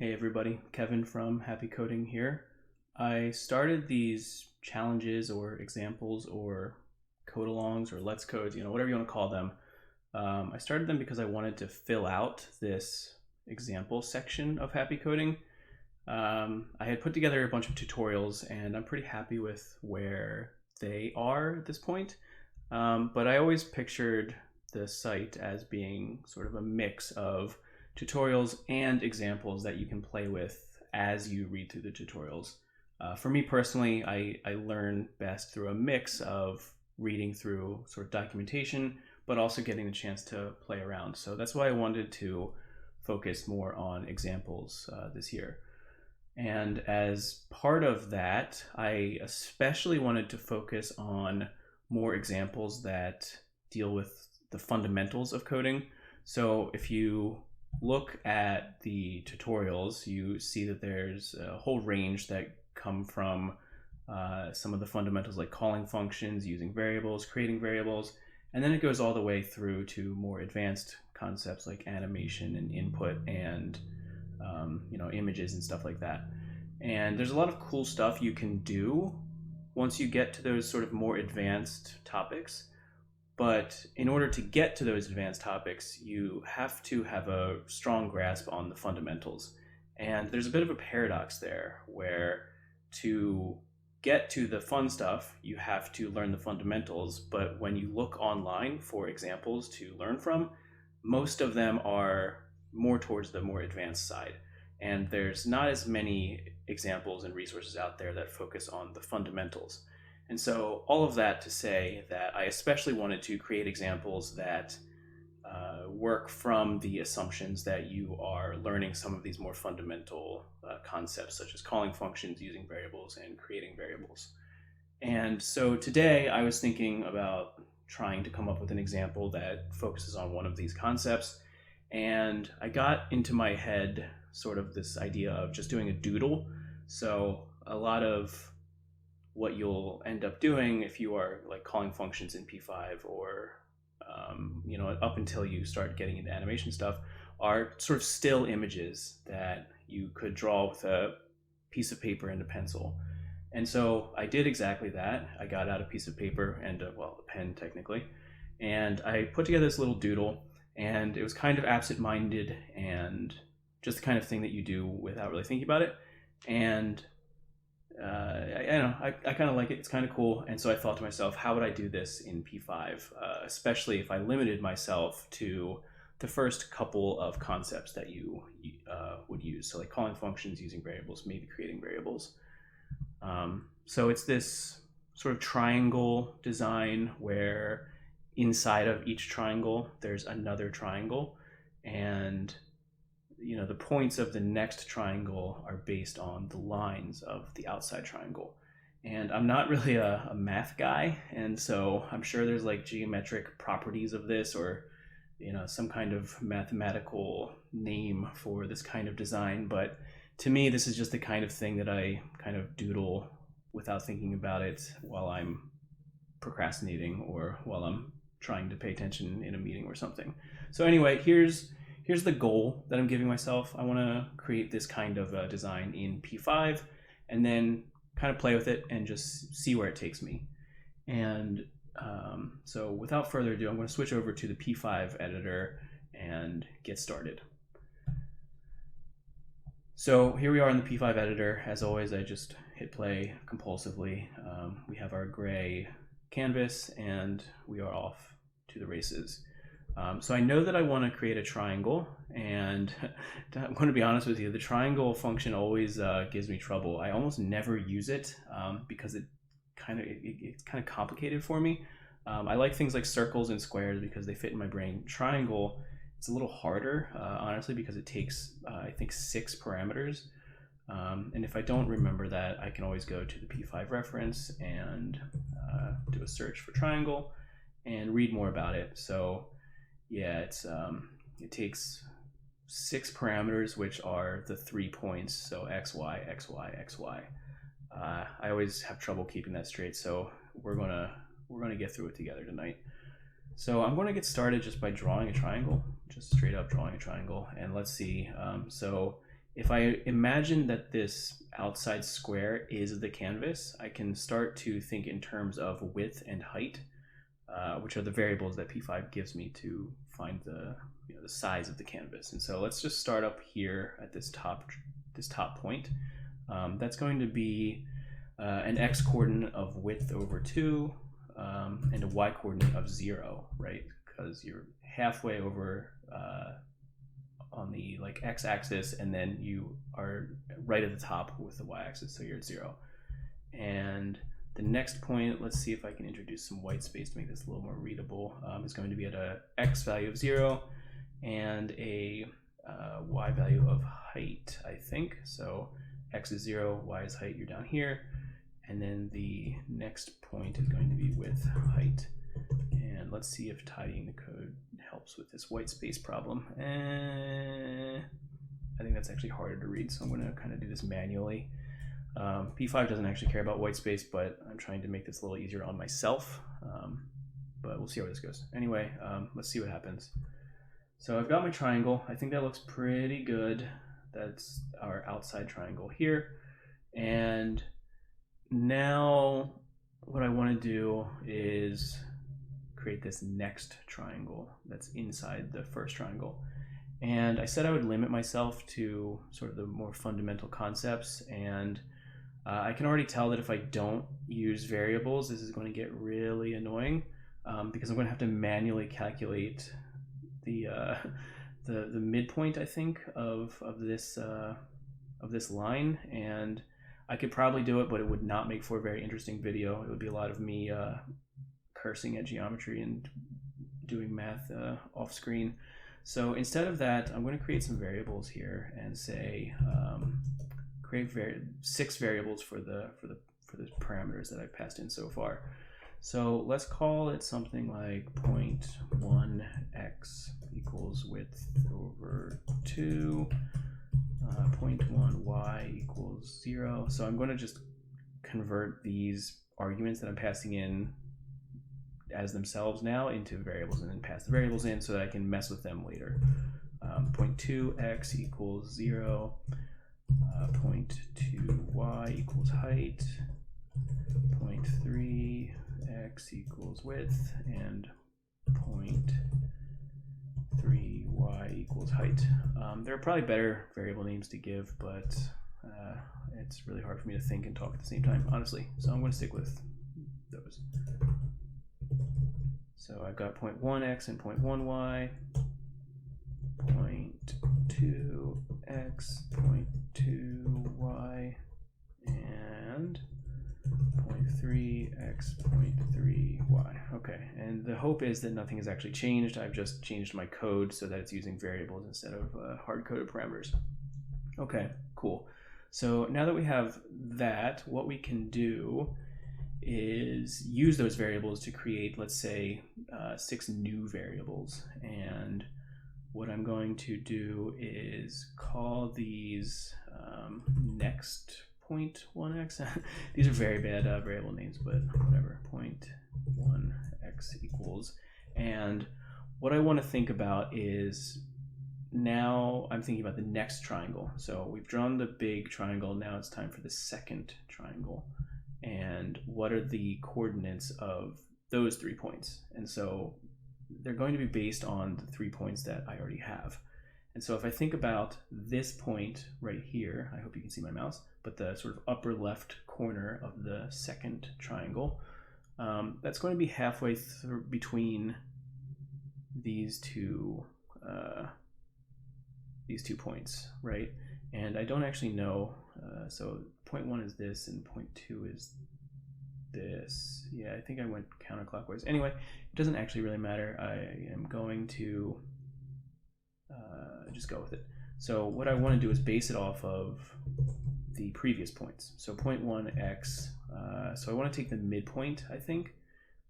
Hey everybody, Kevin from Happy Coding here. I started these challenges or examples or code alongs or let's codes, whatever you want to call them. I started them because I wanted to fill out this example section of Happy Coding. I had put together a bunch of tutorials and I'm pretty happy with where they are at this point. But I always pictured the site as being sort of a mix of tutorials and examples that you can play with as you read through the tutorials. For me personally, I learn best through a mix of reading through sort of documentation, but also getting the chance to play around. So that's why I wanted to focus more on examples this year. And as part of that, I especially wanted to focus on more examples that deal with the fundamentals of coding. So if you look at the tutorials, you see that there's a whole range that come from some of the fundamentals like calling functions, using variables, creating variables, and then it goes all the way through to more advanced concepts like animation and input and images and stuff like that. And there's a lot of cool stuff you can do once you get to those sort of more advanced topics. But in order to get to those advanced topics, you have to have a strong grasp on the fundamentals. And there's a bit of a paradox there where to get to the fun stuff, you have to learn the fundamentals. But when you look online for examples to learn from, most of them are more towards the more advanced side. And there's not as many examples and resources out there that focus on the fundamentals. And so all of that to say that I especially wanted to create examples that work from the assumptions that you are learning some of these more fundamental concepts, such as calling functions, using variables, and creating variables. And so today I was thinking about trying to come up with an example that focuses on one of these concepts. And I got into my head sort of this idea of just doing a doodle. So a lot of what you'll end up doing if you are like calling functions in P5 or up until you start getting into animation stuff are sort of still images that you could draw with a piece of paper and a pencil. And so I did exactly that. I got out a piece of paper and a pen technically, and I put together this little doodle, and it was kind of absent-minded and just the kind of thing that you do without really thinking about it. And I kind of like it. It's kind of cool. And so I thought to myself, how would I do this in P5, especially if I limited myself to the first couple of concepts that you would use. So like calling functions, using variables, maybe creating variables. So it's this sort of triangle design where inside of each triangle, there's another triangle. And the points of the next triangle are based on the lines of the outside triangle. And I'm not really a math guy, and so I'm sure there's like geometric properties of this or some kind of mathematical name for this kind of design. But to me, this is just the kind of thing that I kind of doodle without thinking about it while I'm procrastinating or while I'm trying to pay attention in a meeting or something. So anyway, here's the goal that I'm giving myself. I want to create this kind of design in P5 and then kind of play with it and just see where it takes me. And so without further ado, I'm going to switch over to the P5 editor and get started. So here we are in the P5 editor. As always, I just hit play compulsively. We have our gray canvas and we are off to the races. So I know that I want to create a triangle, and I'm going to be honest with you, the triangle function always gives me trouble. I almost never use it because it's kind of complicated for me. I like things like circles and squares because they fit in my brain. Triangle, it's a little harder, honestly, because it takes, I think, 6 parameters. And if I don't remember that, I can always go to the P5 reference and do a search for triangle and read more about it. So yeah, it takes 6 parameters, which are the 3 points. So x, y, x, y, x, y. I always have trouble keeping that straight, so we're gonna get through it together tonight. So I'm going to get started just by drawing a triangle, just straight up drawing a triangle, and let's see. So if I imagine that this outside square is the canvas, I can start to think in terms of width and height, which are the variables that P5 gives me to find the size of the canvas. And so let's just start up here at this top point. That's going to be an x coordinate of width over 2 and a y coordinate of 0, right? Because you're halfway over on the x-axis, and then you are right at the top with the y-axis, so you're at 0. And the next point, let's see if I can introduce some white space to make this a little more readable, is going to be at a x value of 0 and a y value of height, I think. So x is 0, y is height, you're down here. And then the next point is going to be width, height. And let's see if tidying the code helps with this white space problem. I think that's actually harder to read, so I'm going to kind of do this manually. P5 doesn't actually care about white space, but I'm trying to make this a little easier on myself. But we'll see how this goes. Anyway, let's see what happens. So I've got my triangle. I think that looks pretty good. That's our outside triangle here. And now what I want to do is create this next triangle that's inside the first triangle. And I said I would limit myself to sort of the more fundamental concepts, and I can already tell that if I don't use variables, this is going to get really annoying, because I'm going to have to manually calculate the midpoint, I think, of this line, and I could probably do it, but it would not make for a very interesting video. It would be a lot of me cursing at geometry and doing math off screen. So instead of that, I'm going to create some variables here and say create 6 variables for the parameters that I've passed in so far. So let's call it something like 0.1x equals width over 2, 0.1y equals 0. So I'm going to just convert these arguments that I'm passing in as themselves now into variables, and then pass the variables in so that I can mess with them later. 0.2x equals 0, 0.2y equals height, 0.3x equals width, and 0.3y equals height. There are probably better variable names to give, but it's really hard for me to think and talk at the same time, honestly. So I'm going to stick with those. So I've got 0.1x and 0.1y, 0.2x, 0.2y, and 0.3x, 0.3y. Okay, and the hope is that nothing has actually changed. I've just changed my code so that it's using variables instead of hard-coded parameters. Okay, cool. So now that we have that, what we can do is use those variables to create, let's say, 6 new variables. And what I'm going to do is call these next 0.1x. These are very bad variable names, but whatever. 0.1x equals. And what I want to think about is, now I'm thinking about the next triangle. So we've drawn the big triangle. Now it's time for the second triangle. And what are the coordinates of those 3 points? And so they're going to be based on the 3 points that I already have. And so if I think about this point right here, I hope you can see my mouse, but the sort of upper left corner of the second triangle, that's going to be halfway through between these two points, right? And I don't actually know, so 0.1 is this and 0.2 is this. Yeah, I think I went counterclockwise. Anyway, it doesn't actually really matter. I am going to just go with it. So what I want to do is base it off of the previous points. So 0.1x, so I want to take the midpoint, I think,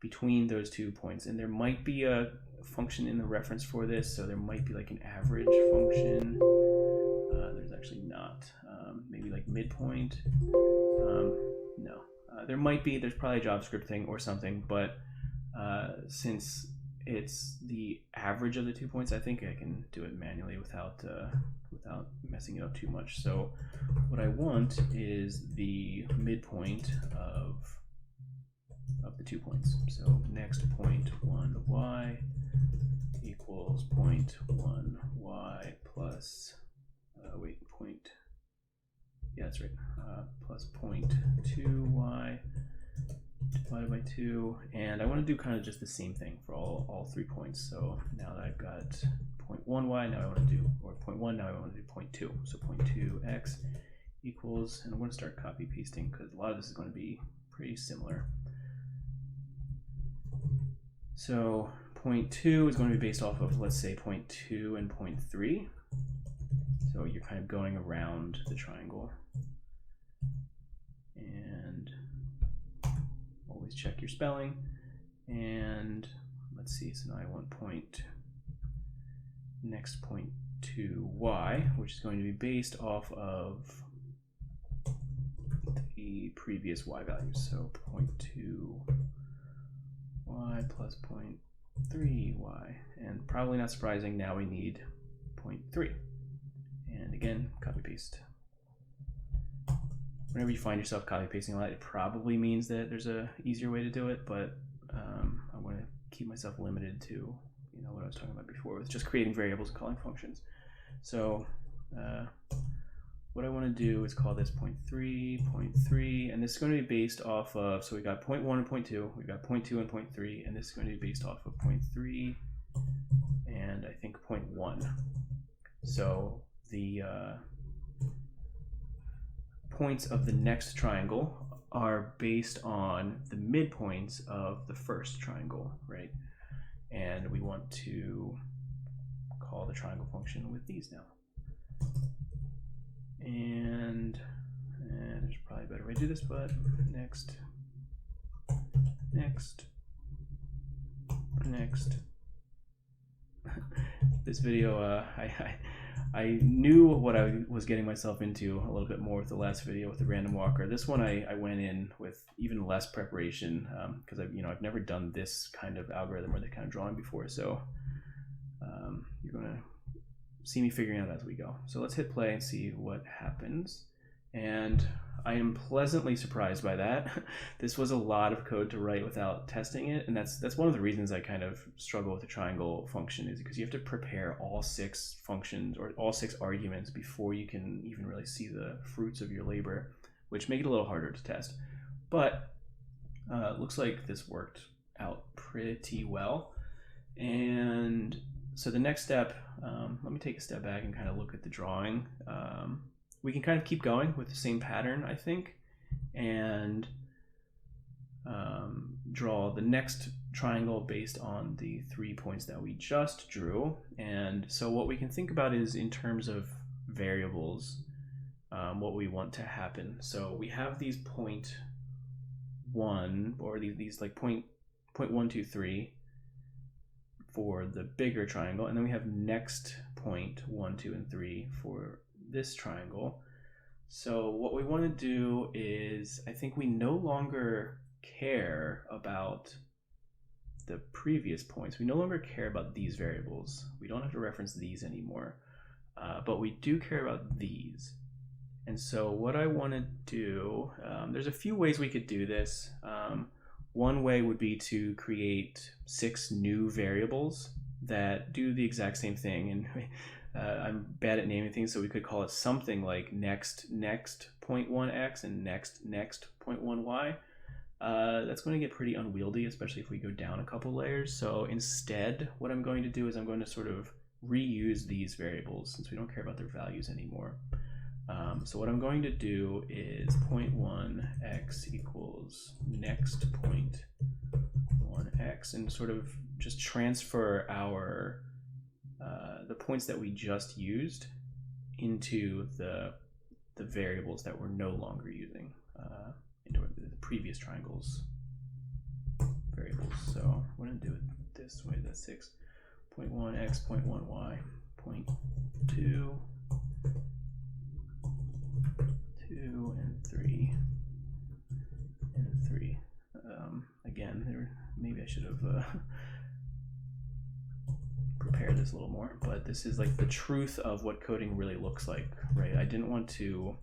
between those 2 points. And there might be a function in the reference for this, so there might be like an average function. There's actually not. Maybe like midpoint. No. There might be. There's probably a JavaScript thing or something, but since it's the average of the 2 points. I think I can do it manually without messing it up too much. So what I want is the midpoint of the 2 points. So next point 1y equals 0.1y plus that's right, plus 0.2y divided by 2, and I want to do kind of just the same thing for all 3 points. So now that I've got 0.1y, now I want to do, or 0.1, now I want to do 0.2. So 0.2x equals, and I'm going to start copy pasting because a lot of this is going to be pretty similar. So 0.2 is going to be based off of, let's say, 0.2 and 0.3. So you're kind of going around the triangle. And always check your spelling. And let's see, so now I want next 0.2y, which is going to be based off of the previous y values. So 0.2y plus 0.3y. And probably not surprising, now we need 0.3. And again, copy paste. Whenever you find yourself copy pasting a lot, it probably means that there's a easier way to do it, but I want to keep myself limited to what I was talking about before with just creating variables and calling functions. So what I want to do is call this 0.3, and this is going to be based off of, so we got 0.1 and 0.2, we've got 0.2 and 0.3, and this is going to be based off of 0.3 and I think 0.1. So the points of the next triangle are based on the midpoints of the first triangle, right? And we want to call the triangle function with these now. And there's probably a better way to do this, but next. This video, I knew what I was getting myself into a little bit more with the last video with the random walker. This one I went in with even less preparation because I've never done this kind of algorithm or this kind of drawing before. So you're gonna see me figuring out as we go. So let's hit play and see what happens. And I am pleasantly surprised by that. This was a lot of code to write without testing it, and that's one of the reasons I kind of struggle with the triangle function, is because you have to prepare all 6 functions or all 6 arguments before you can even really see the fruits of your labor, which make it a little harder to test. But it looks like this worked out pretty well. And so the next step, let me take a step back and kind of look at the drawing. We can kind of keep going with the same pattern, I think, and draw the next triangle based on the 3 points that we just drew. And so what we can think about is in terms of variables, what we want to happen. So we have these 0.1 or these like 0.1, 2, 3 for the bigger triangle, and then we have next 0.1, 2, and 3 for this triangle. So what we want to do is, I think we no longer care about the previous points. We no longer care about these variables. We don't have to reference these anymore, but we do care about these. And so what I want to do, there's a few ways we could do this. One way would be to create 6 new variables that do the exact same thing. And I'm bad at naming things, so we could call it something like next 0.1x and next 0.1y. That's going to get pretty unwieldy, especially if we go down a couple layers. So instead, what I'm going to do is I'm going to sort of reuse these variables since we don't care about their values anymore. So what I'm going to do is 0.1x equals next 0.1x, and sort of just transfer our the points that we just used into the variables that we're no longer using into the previous triangles variables. So I'm going to do it this way. That's 6. 0.1x, 0.1y, 0.2, 2, and 3, and 3. Again, maybe I should have this a little more, but this is like the truth of what coding really looks like, right? I didn't want to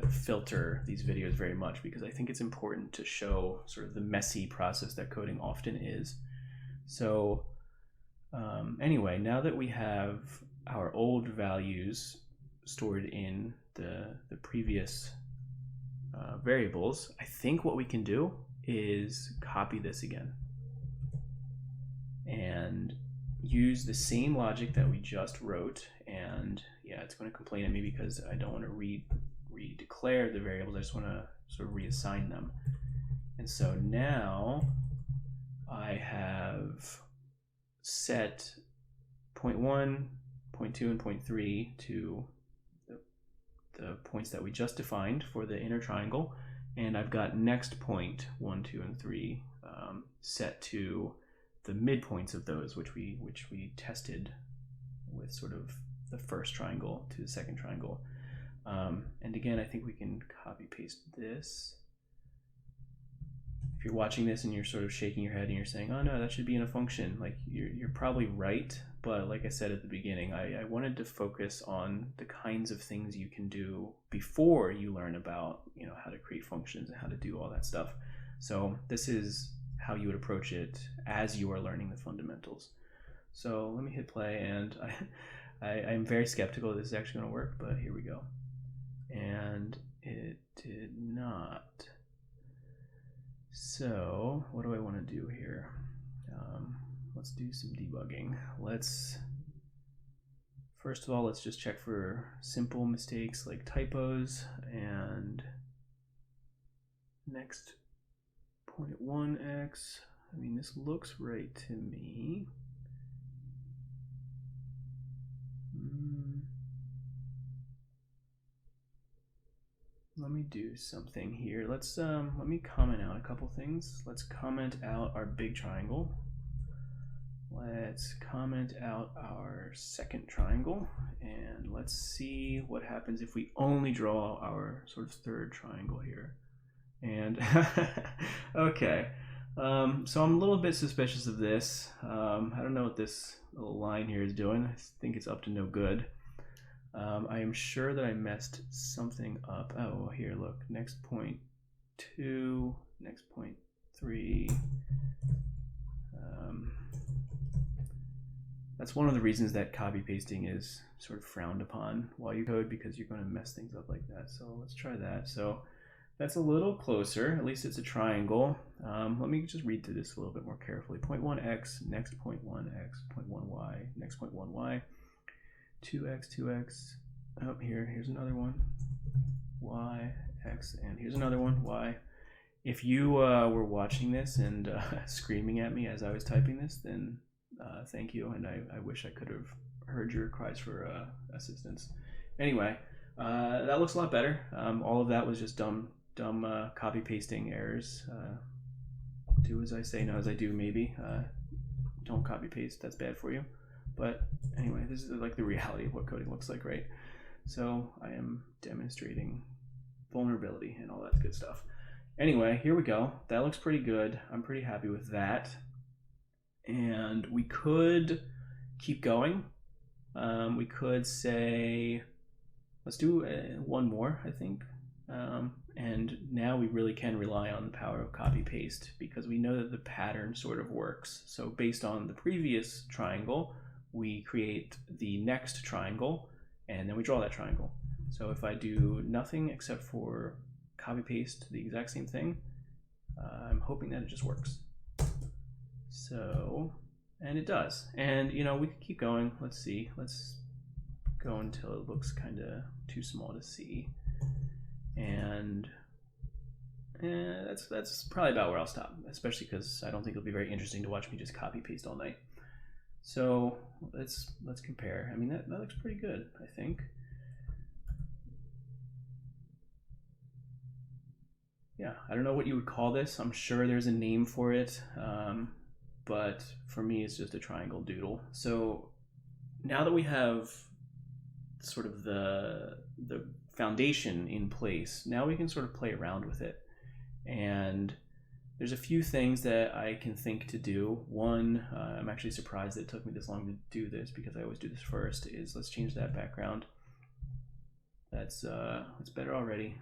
filter these videos very much because I think it's important to show sort of the messy process that coding often is. So anyway, now that we have our old values stored in the previous variables, I think what we can do is copy this again and use the same logic that we just wrote. And yeah, it's going to complain at me because I don't want to redeclare the variables. I just want to sort of reassign them. And so now I have set 0.1, 0.2, and 0.3 to the points that we just defined for the inner triangle. And I've got next point 1, 2, and 3 set to the midpoints of those, which we tested with sort of the first triangle to the second triangle. And again, I think we can copy paste this. If you're watching this and you're sort of shaking your head and you're saying, oh no, that should be in a function, like you're probably right. But like I said at the beginning, I wanted to focus on the kinds of things you can do before you learn about, how to create functions and how to do all that stuff. So this is how you would approach it as you are learning the fundamentals. So let me hit play, and I'm very skeptical this is actually going to work, but here we go. And it did not. So what do I want to do here? Let's do some debugging. First of all, let's just check for simple mistakes like typos. And next 0.1x, I mean, this looks right to me. Let me do something here. Let me comment out a couple things. Let's comment out our big triangle. Let's comment out our second triangle, and let's see what happens if we only draw our sort of third triangle here. And okay, so I'm a little bit suspicious of this. I don't know what this little line here is doing. I think it's up to no good. I am sure that I messed something up. Oh, here, look, next 0.2, next 0.3. That's one of the reasons that copy pasting is sort of frowned upon while you code, because you're going to mess things up like that. So let's try that. So that's a little closer. At least it's a triangle. Let me just read through this a little bit more carefully. 0.1x, next 0.1x, 0.1y, next 0.1y, 2x, 2x. Oh, here's another one. Y, x, and here's another one. Y. If you were watching this and screaming at me as I was typing this, then thank you, and I wish I could have heard your cries for assistance. Anyway, that looks a lot better. All of that was just dumb copy pasting errors. Do as I say, not as I do, maybe. Don't copy paste, that's bad for you. But anyway, this is like the reality of what coding looks like, right? So I am demonstrating vulnerability and all that good stuff. Anyway, here we go. That looks pretty good. I'm pretty happy with that. And we could keep going. We could say, let's do one more, I think. And now we really can rely on the power of copy paste because we know that the pattern sort of works. So based on the previous triangle, we create the next triangle and then we draw that triangle. So if I do nothing except for copy paste the exact same thing, I'm hoping that it just works. So, and it does. And we could keep going. Let's see. Let's go until it looks kind of too small to see. And that's probably about where I'll stop, especially because I don't think it'll be very interesting to watch me just copy paste all night. So let's compare. I mean, that looks pretty good, I think. Yeah, I don't know what you would call this. I'm sure there's a name for it, but for me, it's just a triangle doodle. So now that we have sort of the foundation in place, now we can sort of play around with it. And there's a few things that I can think to do. One, I'm actually surprised that it took me this long to do this because I always do this first, is let's change that background. That's better already.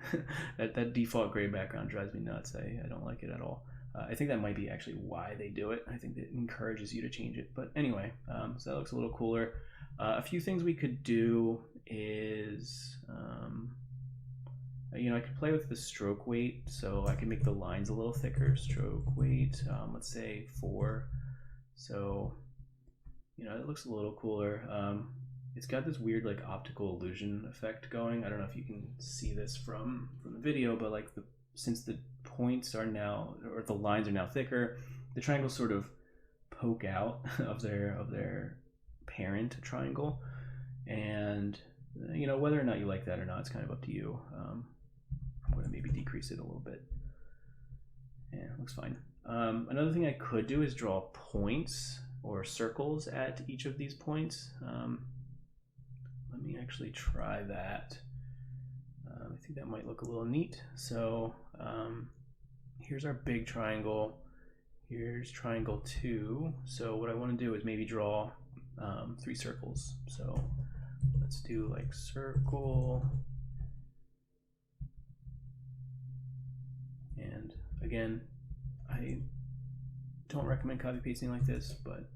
that default gray background drives me nuts. I don't like it at all. I think that might be actually why they do it. I think that it encourages you to change it. But anyway, so that looks a little cooler. A few things we could do is, I could play with the stroke weight. So I can make the lines a little thicker. Stroke weight, let's say 4. So, it looks a little cooler. It's got this weird like optical illusion effect going. I don't know if you can see this from the video, but like since the points are now, or the lines are now thicker, the triangles sort of poke out of their parent triangle. And whether or not you like that or not, it's kind of up to you. I'm going to maybe decrease it a little bit. Yeah, it looks fine. Another thing I could do is draw points or circles at each of these points. Let me actually try that. I think that might look a little neat. So here's our big triangle. Here's triangle 2. So what I want to do is maybe draw 3 circles. So let's do like circle. And again, I don't recommend copy pasting like this, but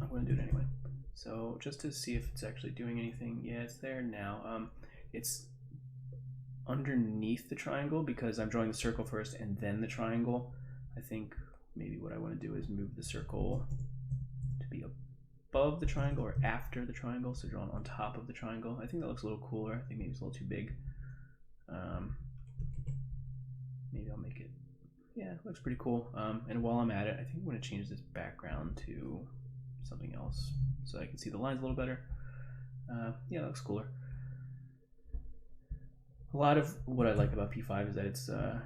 I'm going to do it anyway. So just to see if it's actually doing anything, yeah, it's there now. It's underneath the triangle because I'm drawing the circle first and then the triangle. I think maybe what I want to do is move the circle to be above the triangle or after the triangle, so drawn on top of the triangle. I think that looks a little cooler. I think maybe it's a little too big. Maybe I'll make it, yeah, it looks pretty cool. And while I'm at it, I think I'm going to change this background to something else so I can see the lines a little better. Yeah, that looks cooler. A lot of what I like about P5 is that it's, I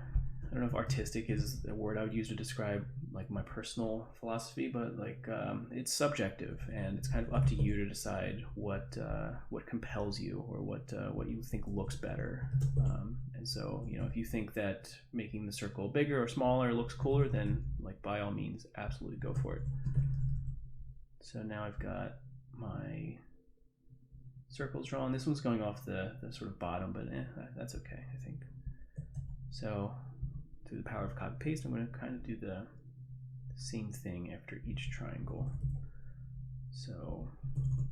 don't know if artistic is a word I would use to describe like my personal philosophy, but like it's subjective and it's kind of up to you to decide what compels you or what you think looks better. And so, if you think that making the circle bigger or smaller looks cooler, then like by all means, absolutely go for it. So now I've got my circles drawn. This one's going off the sort of bottom, but that's okay, I think. So through the power of copy paste, I'm going to kind of do the same thing after each triangle. So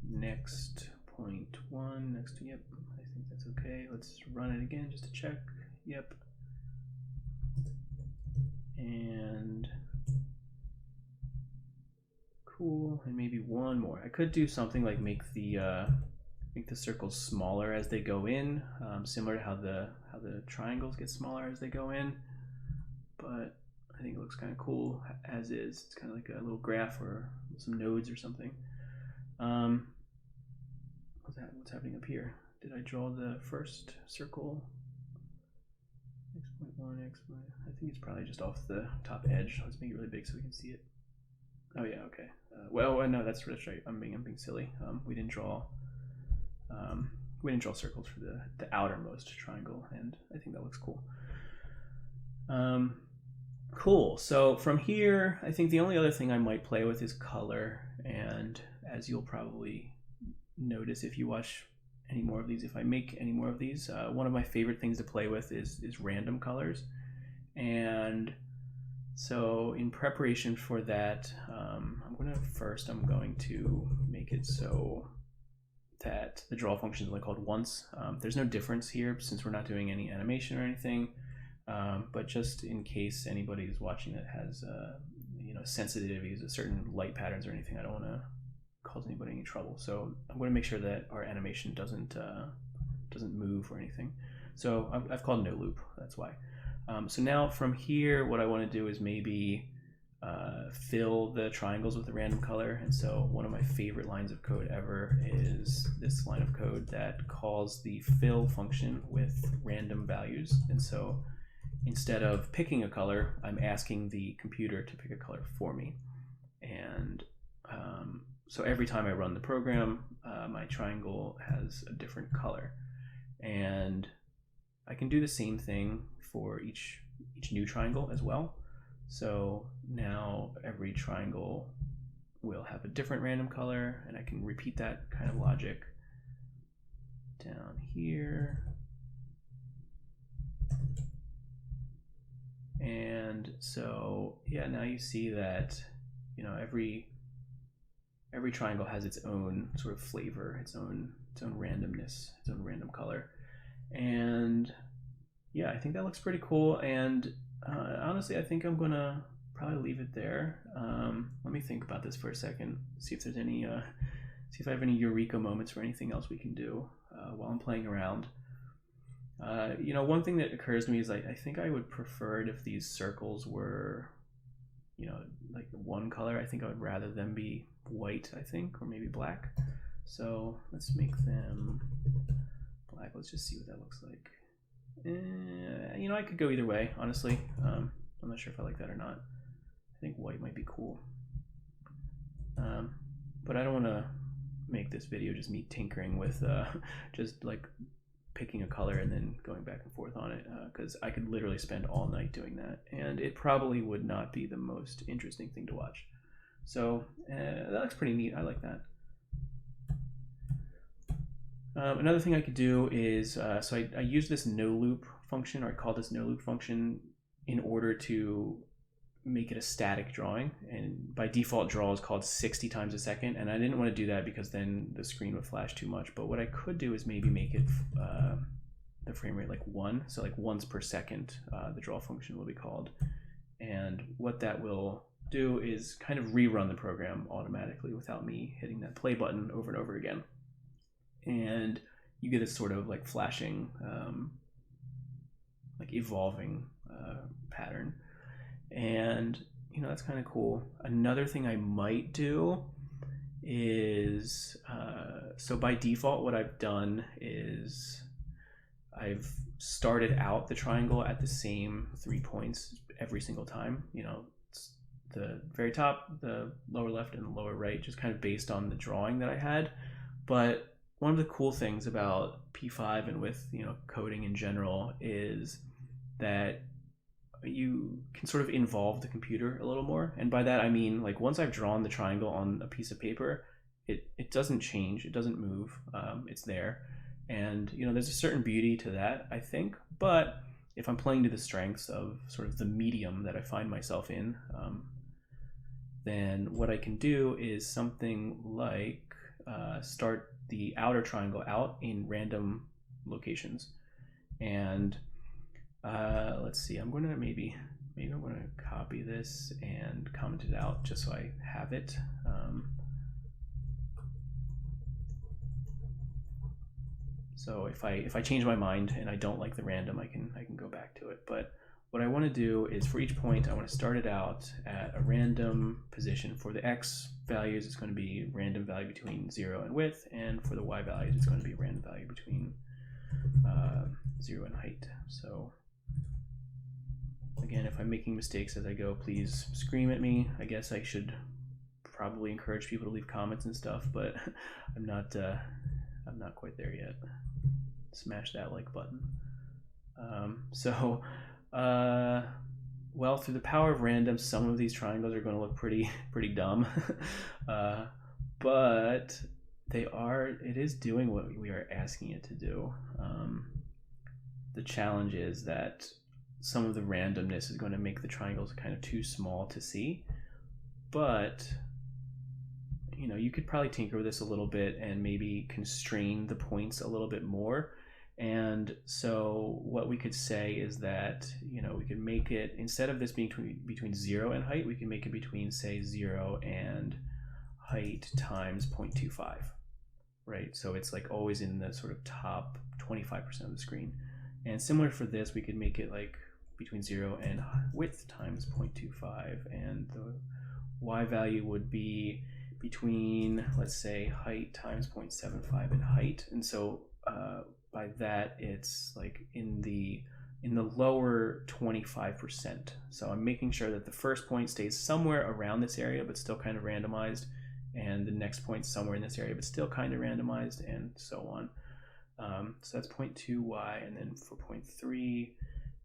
next point 1, next to, yep, I think that's okay. Let's run it again just to check. Yep. And cool, and maybe one more. I could do something like make the circles smaller as they go in, similar to how the triangles get smaller as they go in. But I think it looks kind of cool as is. It's kind of like a little graph or some nodes or something. What's happening up here? Did I draw the first circle? X.1, X.1. I think it's probably just off the top edge. Let's make it really big so we can see it. Oh yeah, okay. Well, no, that's right. I'm being silly. We didn't draw circles for the outermost triangle, and I think that looks cool. Cool. So from here, I think the only other thing I might play with is color, and as you'll probably notice if you watch any more of these, if I make any more of these, one of my favorite things to play with is random colors. And so in preparation for that, I'm going to make it so that the draw function is only called once. There's no difference here since we're not doing any animation or anything, but just in case anybody is watching that has sensitivities to certain light patterns or anything, I don't want to cause anybody any trouble. So I'm going to make sure that our animation doesn't move or anything. So I've called no loop, that's why. So now from here, what I want to do is maybe fill the triangles with a random color. And so one of my favorite lines of code ever is this line of code that calls the fill function with random values. And so instead of picking a color, I'm asking the computer to pick a color for me. And so every time I run the program, my triangle has a different color. And I can do the same thing for each new triangle as well. So now every triangle will have a different random color, and I can repeat that kind of logic down here. And so, yeah, now you see that, you know, every triangle has its own sort of flavor, its own randomness, its own random color. And yeah, I think that looks pretty cool. And honestly, I think I'm gonna probably leave it there. Let me think about this for a second, see if there's any, see if I have any eureka moments or anything else we can do while I'm playing around. You know, one thing that occurs to me is I think I would prefer it if these circles were, you know, like one color. I think I would rather them be white, I think, or maybe black. So let's make them black. Let's just see what that looks like. You know, I could go either way, honestly. I'm not sure if I like that or not. I think white might be cool. But I don't want to make this video just me tinkering with just like picking a color and then going back and forth on it, because I could literally spend all night doing that, and it probably would not be the most interesting thing to watch. So that looks pretty neat. I like that. Another thing I could do is, so I use this no loop function, or I call this no loop function, in order to make it a static drawing. And by default, draw is called 60 times a second, and I didn't want to do that because then the screen would flash too much. But what I could do is maybe make it the frame rate like 1, so like once per second, the draw function will be called. And what that will do is kind of rerun the program automatically without me hitting that play button over and over again. And you get this sort of like flashing, like evolving pattern. And you know, that's kind of cool. Another thing I might do is, so by default what I've done is I've started out the triangle at the same 3 points every single time. You know, it's the very top, the lower left, and the lower right, just kind of based on the drawing that I had. But one of the cool things about P5 and with, you know, coding in general is that you can sort of involve the computer a little more. And by that I mean, like, once I've drawn the triangle on a piece of paper, it doesn't change, it doesn't move, it's there. And you know, there's a certain beauty to that, I think. But if I'm playing to the strengths of sort of the medium that I find myself in, then what I can do is something like start the outer triangle out in random locations. And let's see, I'm gonna maybe I'm gonna copy this and comment it out just so I have it. So if I change my mind and I don't like the random, I can go back to it. But what I want to do is, for each point, I want to start it out at a random position. For the x values, it's going to be a random value between 0 and width, and for the y values, it's going to be a random value between 0 and height. So again, if I'm making mistakes as I go, please scream at me. I guess I should probably encourage people to leave comments and stuff, but I'm not quite there yet. Smash that like button. Well, through the power of random, some of these triangles are going to look pretty dumb, but it is doing what we are asking it to do. The challenge is that some of the randomness is going to make the triangles kind of too small to see, but you know, you could probably tinker with this a little bit and maybe constrain the points a little bit more. And so what we could say is that, you know, we could make it, instead of this being between 0 and height, we can make it between, say, 0 and height times 0.25, right? So it's like always in the sort of top 25% of the screen. And similar for this, we could make it like between 0 and width times 0.25, and the y value would be between, let's say, height times 0.75 and height. And so by that, it's like in the lower 25%. So I'm making sure that the first point stays somewhere around this area but still kind of randomized, and the next point somewhere in this area but still kind of randomized, and so on. So that's 0.2y, and then for 0.3,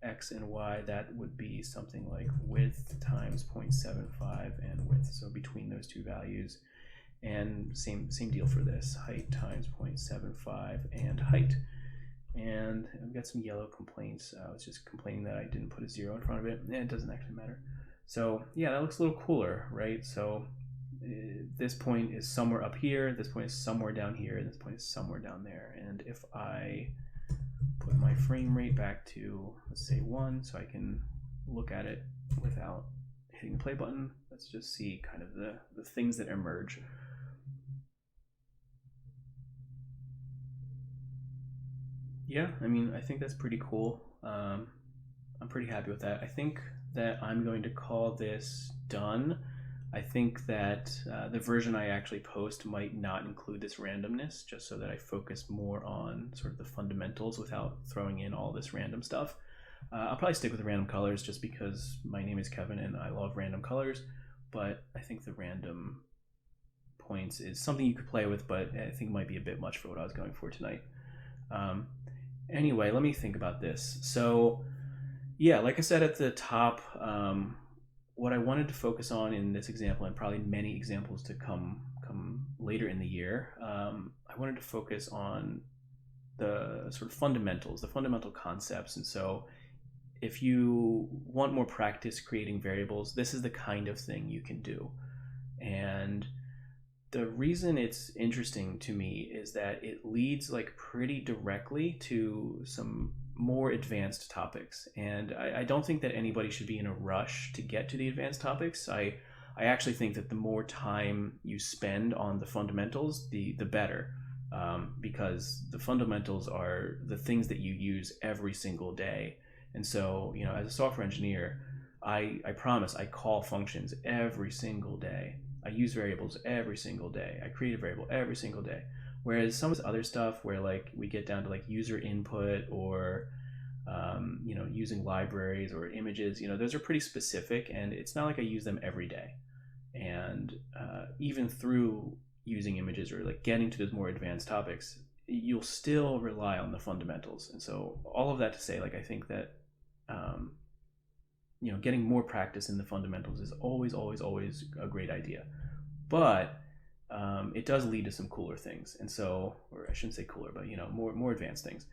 x and y, that would be something like width times 0.75 and width, so between those two values. And same deal for this, height times 0.75 and height. And I've got some yellow complaints. I was just complaining that I didn't put a 0 in front of it. It doesn't actually matter. So yeah, that looks a little cooler, right? So this point is somewhere up here, this point is somewhere down here, and this point is somewhere down there. And if I put my frame rate back to, let's say 1, so I can look at it without hitting the play button, let's just see kind of the things that emerge. Yeah, I mean, I think that's pretty cool. I'm pretty happy with that. I think that I'm going to call this done. I think that the version I actually post might not include this randomness, just so that I focus more on sort of the fundamentals without throwing in all this random stuff. I'll probably stick with random colors just because my name is Kevin and I love random colors, but I think the random points is something you could play with, but I think it might be a bit much for what I was going for tonight. Anyway, let me think about this. So yeah, like I said at the top, what I wanted to focus on in this example, and probably many examples to come later in the year, I wanted to focus on the sort of fundamentals, the fundamental concepts. And so if you want more practice creating variables, this is the kind of thing you can do. And the reason it's interesting to me is that it leads like pretty directly to some more advanced topics. And I don't think that anybody should be in a rush to get to the advanced topics. I actually think that the more time you spend on the fundamentals, the better, because the fundamentals are the things that you use every single day. And so, you know, as a software engineer, I promise I call functions every single day. I use variables every single day. I create a variable every single day. Whereas some of this other stuff where like we get down to like user input or you know, using libraries or images, you know, those are pretty specific, and it's not like I use them every day. And even through using images or like getting to those more advanced topics, you'll still rely on the fundamentals. And so all of that to say, like, I think that you know, getting more practice in the fundamentals is always a great idea. But it does lead to some cooler things. And so, or I shouldn't say cooler, but you know, more advanced things.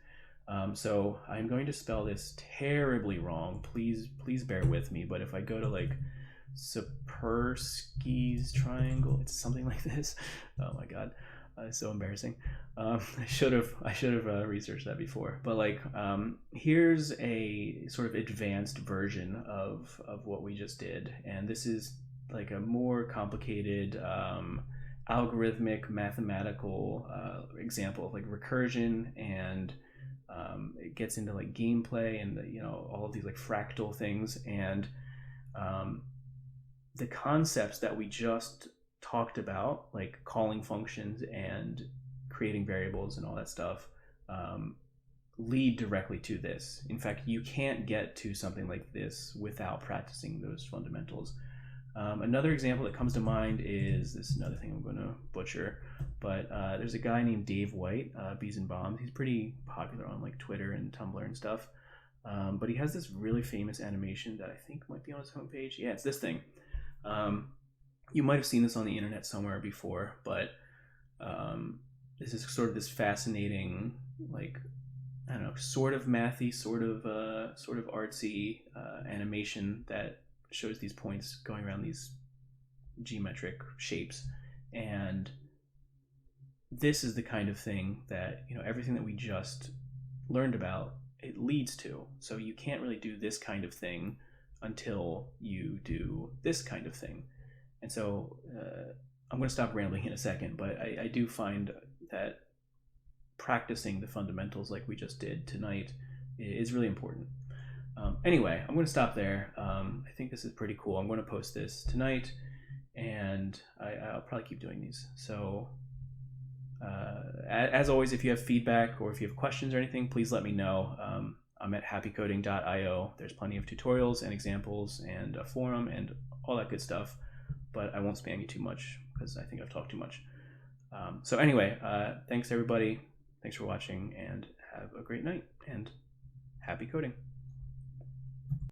So I'm going to spell this terribly wrong. Please bear with me. But if I go to like Kaspersky's triangle, it's something like this. Oh my god, it's so embarrassing. I should have researched that before. But like, here's a sort of advanced version of what we just did, and this is like a more complicated algorithmic mathematical example of like recursion, and it gets into like gameplay and the, you know, all of these like fractal things, and the concepts that we just talked about, like calling functions and creating variables and all that stuff, lead directly to this. In fact, you can't get to something like this without practicing those fundamentals. Another example that comes to mind is, this is another thing I'm going to butcher, but there's a guy named Dave White, Bees and Bombs. He's pretty popular on like Twitter and Tumblr and stuff, but he has this really famous animation that I think might be on his homepage. Yeah, it's this thing. You might have seen this on the internet somewhere before, but this is sort of this fascinating, like, I don't know, sort of mathy, sort of artsy animation that shows these points going around these geometric shapes. And this is the kind of thing that, you know, everything that we just learned about, it leads to. So you can't really do this kind of thing until you do this kind of thing. And so I'm going to stop rambling in a second, but I do find that practicing the fundamentals like we just did tonight is really important. Anyway, I'm going to stop there. I think this is pretty cool. I'm going to post this tonight, and I'll probably keep doing these. So as always, if you have feedback or if you have questions or anything, please let me know. I'm at happycoding.io. There's plenty of tutorials and examples and a forum and all that good stuff, but I won't spam you too much because I think I've talked too much. So anyway, thanks everybody. Thanks for watching, and have a great night, and happy coding.